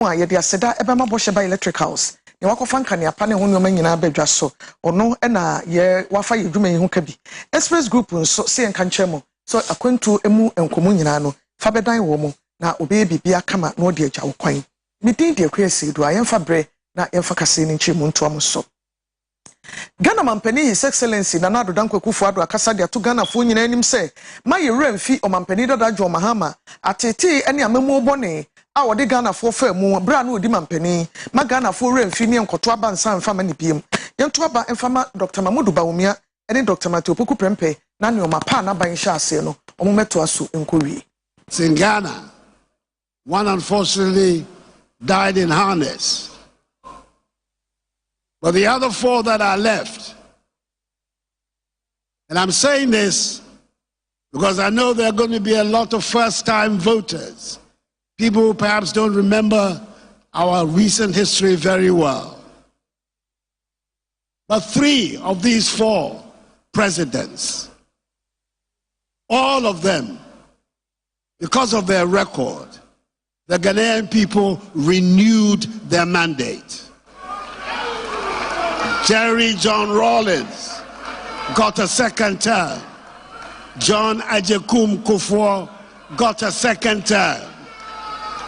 ye de aseda ebema bohye ba electric house ne wakofa nkane apa ne ho nyoma nyina badwa so ono na ye wafa ye dwuma yi ho ka bi express group nso se enka nkyeremo so akwantu emu enkomu nyina no fa bedan wo mu na obe bibia kama na odi agya wo kwan midin de akwese do ayemfa bre na yemfa kase ni nkyeremu nto am so Ghana Mampani His Excellency Nana Addo Dankwa Akufo-Addo akasa de ato Ghana fo nyina anim se maye remfi o Mampani Dada John Mahama atete ene amemu bone a wode Ghana fo fa mu bra na odi Mampani ma Ghana fo remfi ne nkoto aba nsa mfa ma ne biem yento aba mfama Dr. Mamudu Bawumia ene Dr. Matthew Poku Prempe na ne o mapa na ban hye ase no omometo aso enkowie in Ghana. One unfortunately died in harness. But the other 4 that are left, and I'm saying this because I know there are going to be a lot of first-time voters, people who perhaps don't remember our recent history very well. But 3 of these 4 presidents, all of them, because of their record, the Ghanaian people renewed their mandate. Jerry John Rawlings got a 2nd term. John Ajekum Kufuor got a 2nd term.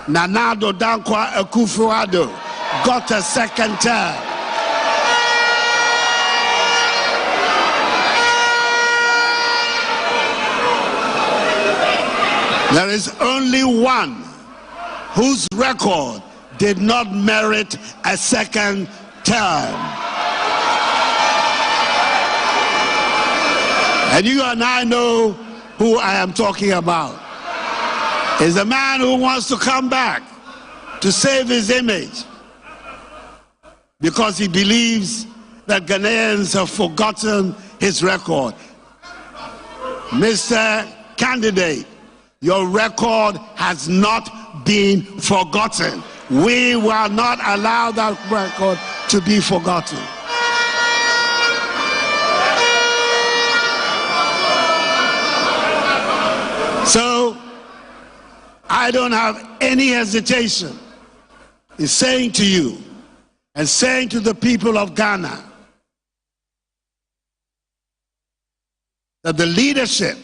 Nana Addo Dankwa Akufo-Addo got a 2nd term. There is only one whose record did not merit a 2nd term. And you and I know who I am talking about. Is a man who wants to come back to save his image because he believes that Ghanaians have forgotten his record. Mr. Candidate, your record has not been forgotten. We will not allow that record to be forgotten. So, I don't have any hesitation in saying to you and saying to the people of Ghana that the leadership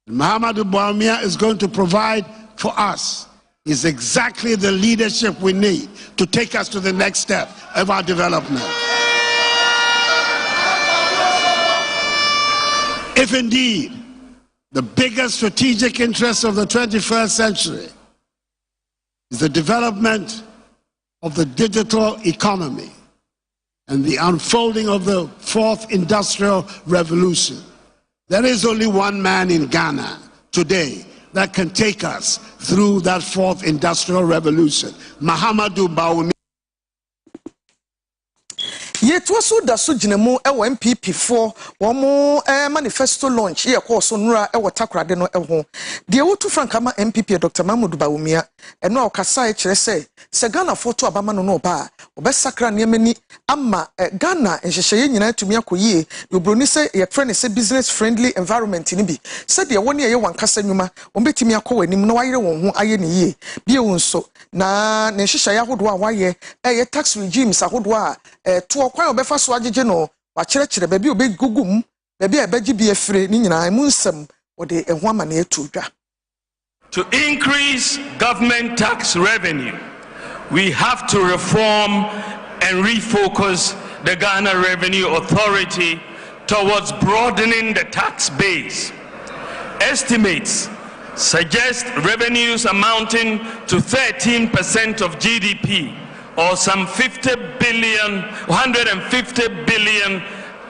Muhammadu Bawumia is going to provide for us is exactly the leadership we need to take us to the next step of our development. If indeed the biggest strategic interest of the 21st century is the development of the digital economy and the unfolding of the 4th industrial revolution, there is only one man in Ghana today that can take us through that 4th industrial revolution, Muhammadu Bawumia. Yetwaso da so ginemu ewo MPP for womo manifesto launch ye course nura ewo takrade no eho de wotu frankama MPP Dr. Mamudu Bawumia eno okasa e kire se Ghana foto abama no ba obesakra niamani ama Ghana enhyehyeye nyina tumi akoyie obroni se ye friend se business friendly environment ni bi se de woni ye wankasa nwuma ombetimi akọ wanim no wayere won ho aye ne yie bi wonso na ne nhyehyeye ahodo a waye ye tax regimes ahodo a to kwan obefa so agege no wa kyerɛkyerɛ ba bi obegugum ba bi ebeji bi efire ni nyina mu nsɛm wode eho ama na etudwa. To increase government tax revenue, we have to reform and refocus the Ghana Revenue Authority towards broadening the tax base. Estimates suggest revenues amounting to 13% of GDP, or some 150 billion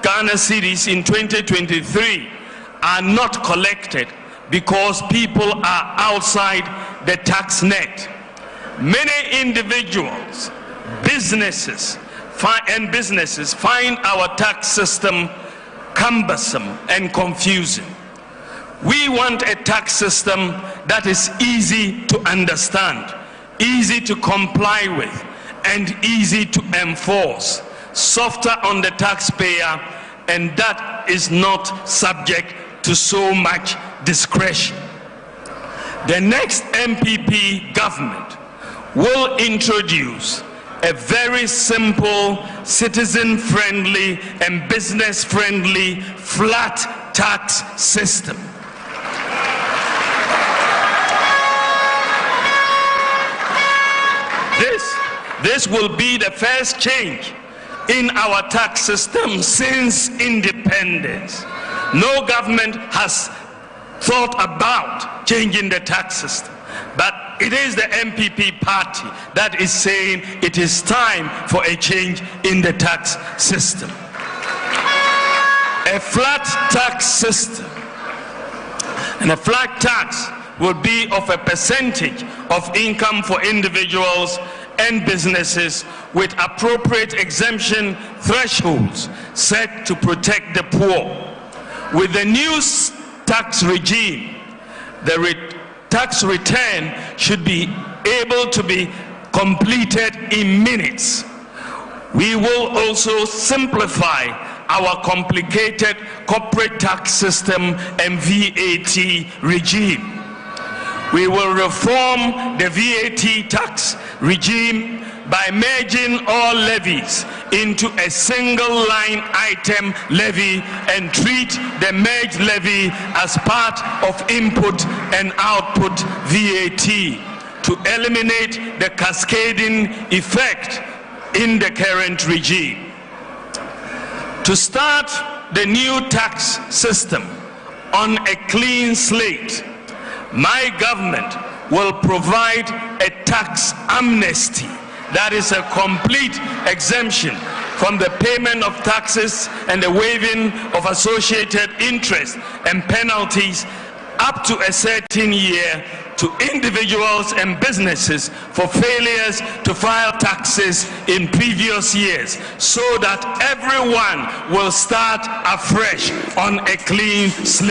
Ghana cedis in 2023, are not collected because people are outside the tax net. Many individuals, businesses find our tax system cumbersome and confusing. We want a tax system that is easy to understand, easy to comply with, and easy to enforce, softer on the taxpayer, and that is not subject to so much discretion. The next MPP government will introduce a very simple, citizen-friendly and business-friendly flat tax system. This will be the first change in our tax system since independence. No government has thought about changing the tax system, but it is the MPP party that is saying it is time for a change in the tax system. A flat tax system, and a flat tax will be of a percentage of income for individuals and businesses with appropriate exemption thresholds set to protect the poor. With the new tax regime, the tax return should be able to be completed in minutes. We will also simplify our complicated corporate tax system and VAT regime. We will reform the VAT tax regime by merging all levies into a single line item levy and treat the merged levy as part of input and output VAT to eliminate the cascading effect in the current regime. To start the new tax system on a clean slate, my government will provide a tax amnesty, that is a complete exemption from the payment of taxes and the waiving of associated interest and penalties up to a certain year to individuals and businesses for failures to file taxes in previous years, so that everyone will start afresh on a clean slate.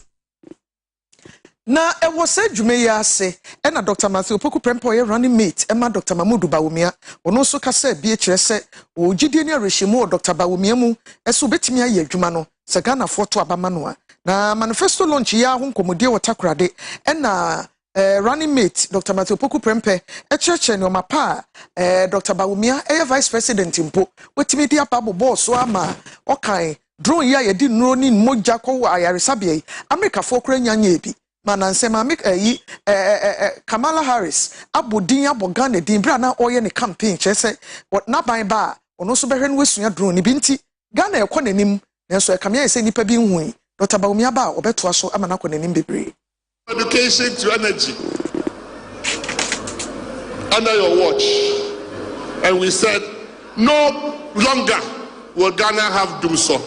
Na ewo se dwume ya ase na Dr. Matthew Opoku Prempeh ye running mate ma Dr. Mahmoud Bawumia ono so ka se bie kire se o gidie ni arehemu Dr. Bawumia mu eso betimi aye adwuma no se Ghana foto abama no a na manifesto launch ya ho nkomodie wotakrade na running mate Dr. Matthew Opoku Prempeh echeche ni omapa Dr. Bawumia vice president mpo wetimi dia pabo boss so ama okan drone ya ye di nro ni moja ko ayaresabie America fo kra nyanya ebi Manansema Kamala Harris abodin abogane din bra na oye ne campaign chese na ban ba ono so behwe no wesua drone bi nti Ghana e kɔ nanim nanso e kamia se nipa bi nhui Dr. Bawumia ba obeto so amana kɔ nanim bebre. Education to energy under your watch, and we said no longer will Ghana have doom so.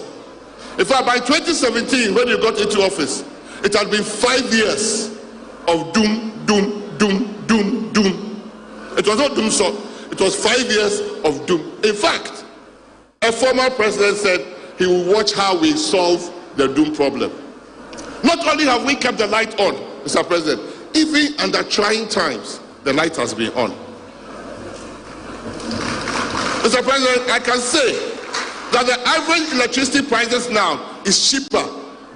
In fact, by 2017 when you got into office, it had been 5 years of doom. It was not doom so, it was 5 years of doom. In fact, a former president said he will watch how we solve the doom problem. Not only have we kept the light on, Mr. President, even under trying times, the light has been on. Mr. President, I can say that the average electricity prices now is cheaper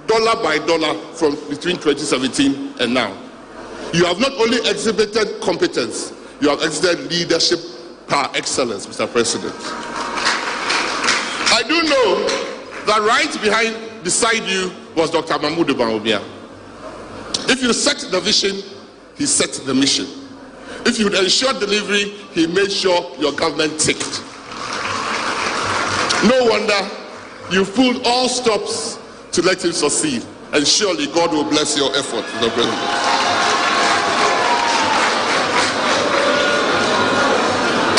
dollar by dollar from between 2017 and now. You have not only exhibited competence, you have exhibited leadership par excellence, Mr. President. I do know that right beside you was Dr. Mahmoud Bawumia. If you set the vision, he set the mission. If you ensure delivery, he made sure your government ticked. No wonder you pulled all stops to let him succeed, and surely God will bless your effort, Mr. President.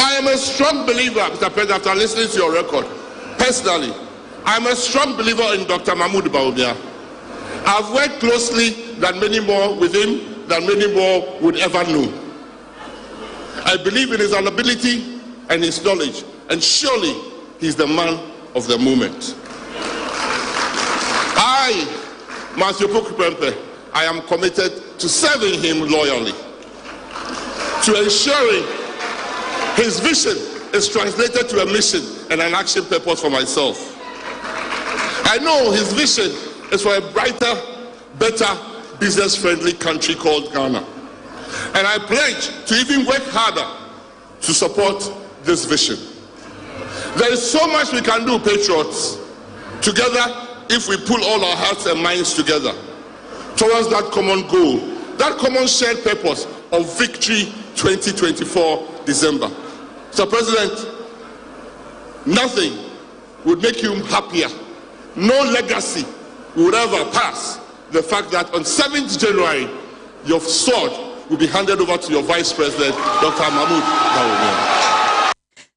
I am a strong believer, Mr. President, after listening to your record. Personally, I'm a strong believer in Dr. Mahmoud Bawumia. I've worked closely than many more with him than many more would ever know. I believe in his ability and his knowledge, and surely he's the man of the moment. I, Matthew Opoku Prempeh, I am committed to serving him loyally, to ensuring his vision is translated to a mission and an action purpose for myself. I know his vision is for a brighter, better, business-friendly country called Ghana. And I pledge to even work harder to support this vision. There is so much we can do, patriots, together if we pull all our hearts and minds together towards that common goal, that common shared purpose of victory 2024 December. Mr. President, nothing would make you happier. No legacy would ever pass the fact that on 7th January, your sword will be handed over to your Vice President, Dr. Mahmoud Bawumia.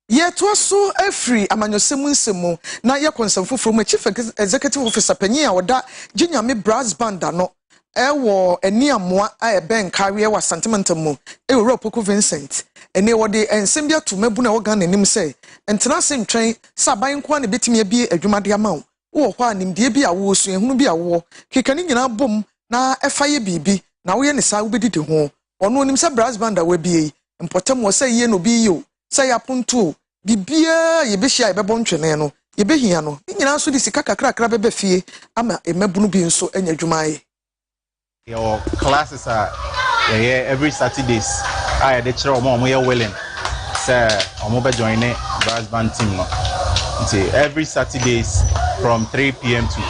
Yet was so free amanyosemu nsemu na ye konsefo from chief executive officer panyia oda ginyame brass band no ewo eni amoa a ben carrier was sentimental mu Europe ko Vincent ene wode ensem bia to mabu na wo gan nanim say entena sem twen saban ko na betimi abie adwumade amawo wo ho animdie bi a wo su ehunu bi a wo kekani nyina bom na efa ye bibi na wo ye ne sa wo bedidi ho ono onim say brass band a wabie mpotam wo say ye no bi yo say apuntu bibia ye behia ye bebo ntwene no ye behia no nyina so di sika kakra bebe fie ama emabunu bi nso anya adwumaye. Your classes are every Saturdays. I the chair omo ye willing. Say omo be join the brass band team no. Every Saturdays from 3 p.m. to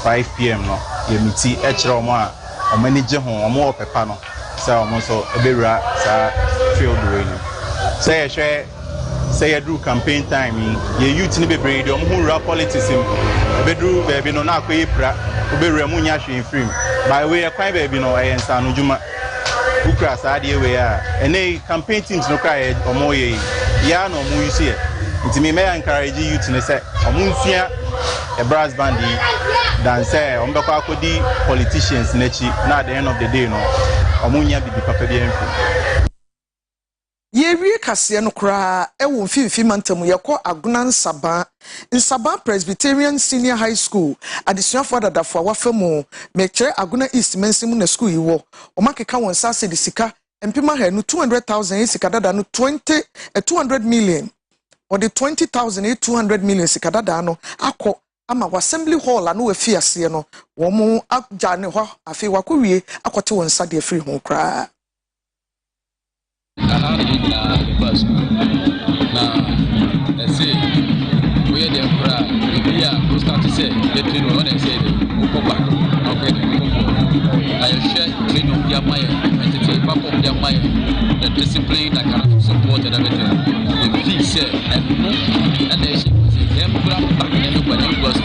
5 p.m. no. Ye meet e chair omo a omo ni je ho omo opepa no. Say omo so ebewura sa field way no. Say you do campaign time, you youth ni bebre de omo rap politics bedru baby no na akoye pra obewura mu nya hwe free by way kwan baby no ayen sa no djuma ukra sa de we a ene campaign teams no kra omo ye ya no omo use ye ntimi me encourage youth ne say omo nfia a brass band dan say omo bekwa akodi politicians na chi na at the end of the day no omo nya bibi papa de enfi. Yewie kase no kra ewo mfimfi mantam yekọ Aguna Nsaba Presbyterian Senior High School adesuafo dadafo awafemu mekere Aguna East mensimu na school yiwo omakeka won sase de sika empima ha no 200,000 sika dada no 200 million or the 20,000 200 million sika dada no akọ ama assembly hall anu afi ase no wo mu agja ne ho afi wakowie akote won sade afiri ho kra. Now, let's see. We are the emperor. We are start to say, the train on and say, I share train of Yamaya, and to take up of Yamaya, the discipline that can support and everything. The peace and they say, everybody was.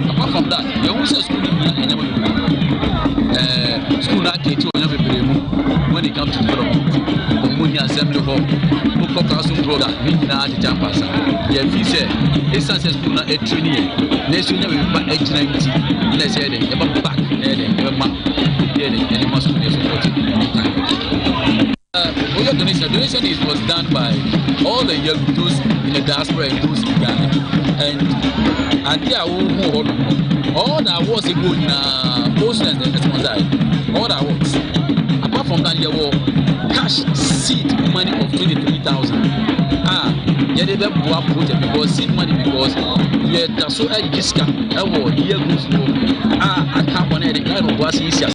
Apart from that, you also school school that teach when it comes to the assembly hall, who classroom brother, Mina the campus. Yet he said, a successful na a trainee, nation back age 90, let's say, never back, never mark, and it must be supported anytime. Donation was done by all the young those in the diaspora and those in Ghana. And they are all that was a good posters and responsibility. All that was. Apart from that, there were cash seed money of 23,000. Yeah, they were project because seed money because you had so a discount. I was here goes I can't connect the kind of was easier.